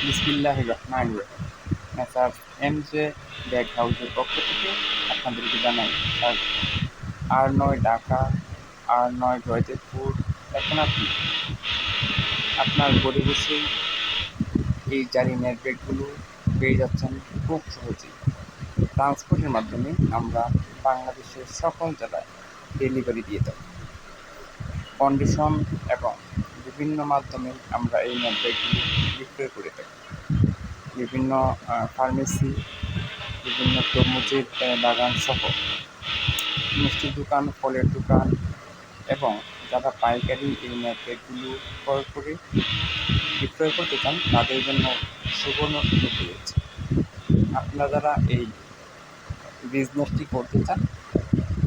বিসমিল্লাহির রহমানির রহিম। Messrs এমজে bag হাউসের পক্ষ থেকে আপনাদেরকে জানাই স্বাগত। R9 Dhaka, R9 Joydebpur. এখন আপনি আপনার ঘরে বসেই এই জারিনের ব্যাগগুলো পেয়ে যাচ্ছেন খুব সহজেই। ট্রান্সপোর্টের মাধ্যমে আমরা বাংলাদেশের সকল জেলায় ডেলিভারি দিয়ে থাকি। কন্ডিশন এবং বিভিন্ন মাধ্যমে আমরা এই ব্যাগগুলো বিক্রয় করে থাকি। বিভিন্ন ফার্মেসি, বিভিন্ন তরমুজের বাগান সহ মিষ্টির দোকান, ফলের দোকান এবং যারা পাইকারি এই ব্যাগগুলো ক্রয় করে বিক্রয় করতে চান তাদের জন্য সুবর্ণ সুযোগ রয়েছে। আপনারা যারা এই বিজনেসটি করতে চান,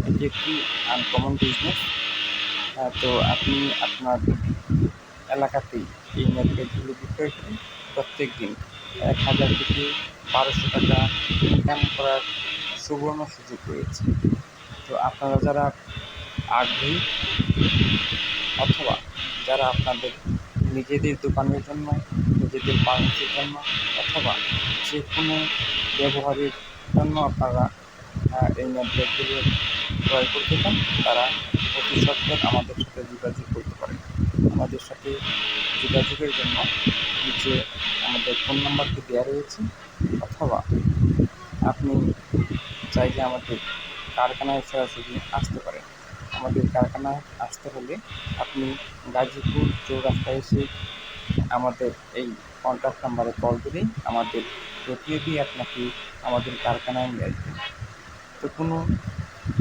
এটি একটি আনকমন বিজনেস। তো আপনি আপনার এলাকাতেই এই ব্যাগগুলো বিক্রয় করে প্রত্যেক দিন 1000 থেকে 1200 টাকা ইনকাম করার সুবর্ণ সুযোগ রয়েছে। তো আপনারা যারা আগ্রহী অথবা যারা আপনাদের নিজেদের দোকানের জন্য, নিজেদের ফার্মেসির জন্য অথবা যে কোনো ব্যবহারের জন্য আপনারা এই ব্যাগগুলো ক্রয় করতে চান, তারা অতি সত্বর আমাদের সাথে যোগাযোগ করতে পারেন। আমাদের সাথে যোগাযোগের জন্য নিচে আমাদের ফোন নাম্বারটি দেওয়া রয়েছে, অথবা আপনি চাইলে আমাদের কারখানায় সরাসরি আসতে পারেন। আমাদের কারখানায় আসতে হলে আপনি গাজীপুর চৌরাস্তায় এসে আমাদের এই কন্ট্যাক্ট নাম্বারে কল দিলেই আমাদের প্রতিনিধি আপনাকে আমাদের কারখানায় নিয়ে আসবে। তো কোনো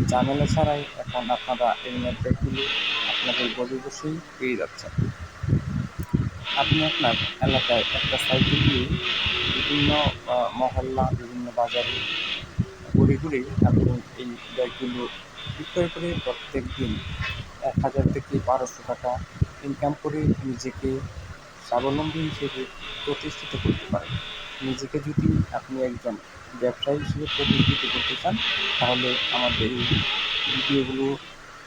ঝামেলা ছাড়াই এখন আপনারা এই ব্যাগগুলো আপনাদের ঘরে বসেই পেয়ে যাচ্ছেন। আপনি আপনার এলাকায় একটা সাইকেল দিয়ে বিভিন্ন মহল্লা, বিভিন্ন বাজারে ঘুরে ঘুরে আপনি এই ব্যাগগুলো বিক্রয় করে প্রত্যেক দিন 1000 থেকে 1200 টাকা ইনকাম করে নিজেকে স্বাবলম্বী হিসেবে প্রতিষ্ঠিত করতে পারেন। নিজেকে যদি আপনি একজন ব্যবসায়ী হিসেবে প্রতিষ্ঠিত করতে চান, তাহলে আমাদের এই ভিডিওগুলো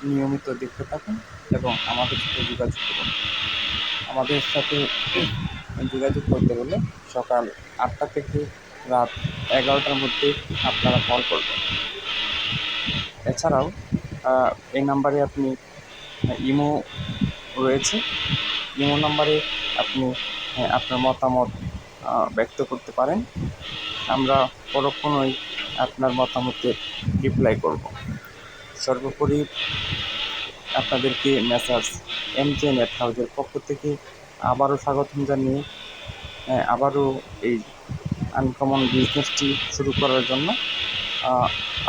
নিয়মিত দেখতে থাকুন এবং আমাদের সাথে যোগাযোগ করুন। আমাদের সাথে যোগাযোগ করতে হলে সকাল 8টা থেকে রাত 11টার মধ্যে আপনারা কল করবেন। এছাড়াও এই নাম্বারে আপনি ইমো রয়েছে। ইমো নাম্বারে আপনি আপনার মতামত ব্যক্ত করতে পারেন। আমরা পরক্ষণই আপনার মতামতের রিপ্লাই করব। সর্বোপরি আপনাদেরকে মেসার্স এমজে নেট হাউসের পক্ষ থেকে আবারও স্বাগতম জানিয়ে আবারও এই আনকমন বিজনেসটি শুরু করার জন্য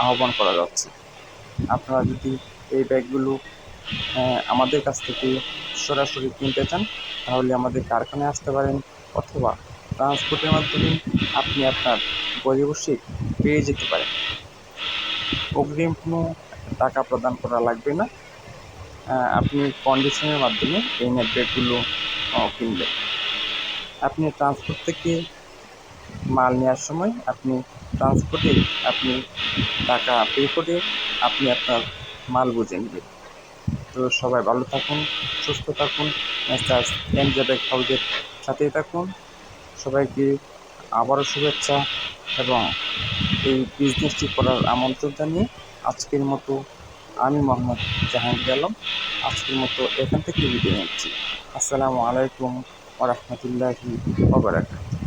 আহ্বান করা যাচ্ছে। আপনারা যদি এই ব্যাগগুলো আমাদের কাছ থেকে সরাসরি কিনতে চান, তাহলে আমাদের কারখানায় আসতে পারেন, অথবা ট্রান্সপোর্টের মাধ্যমে আপনি আপনার ঘরে বসে পেয়ে যেতে পারেন। অগ্রিম কোনো টাকা প্রদান করা লাগবে না। আপনি কন্ডিশনের মাধ্যমে এই ব্যাগগুলো কিনবেন। আপনি ট্রান্সপোর্ট থেকে মাল নেওয়ার সময় আপনি ট্রান্সপোর্টে আপনি টাকা পে করে আপনি আপনার মাল বুঝে নেবেন। তো সবাই ভালো থাকুন, সুস্থ থাকুন, মেসার্স এমজে ব্যাগ হাউসের সাথেই থাকুন। সবাইকে আবারও শুভেচ্ছা এবং এই বিজনেসটি করার আমন্ত্রণ জানিয়ে আজকের মতো আমি মোহাম্মদ জাহাঙ্গীর আলম আজকের মতো এখান থেকে বিদায় নিচ্ছি। আসসালামু আলাইকুম ওয়া রাহমাতুল্লাহি ওয়া বারাকাতুহু।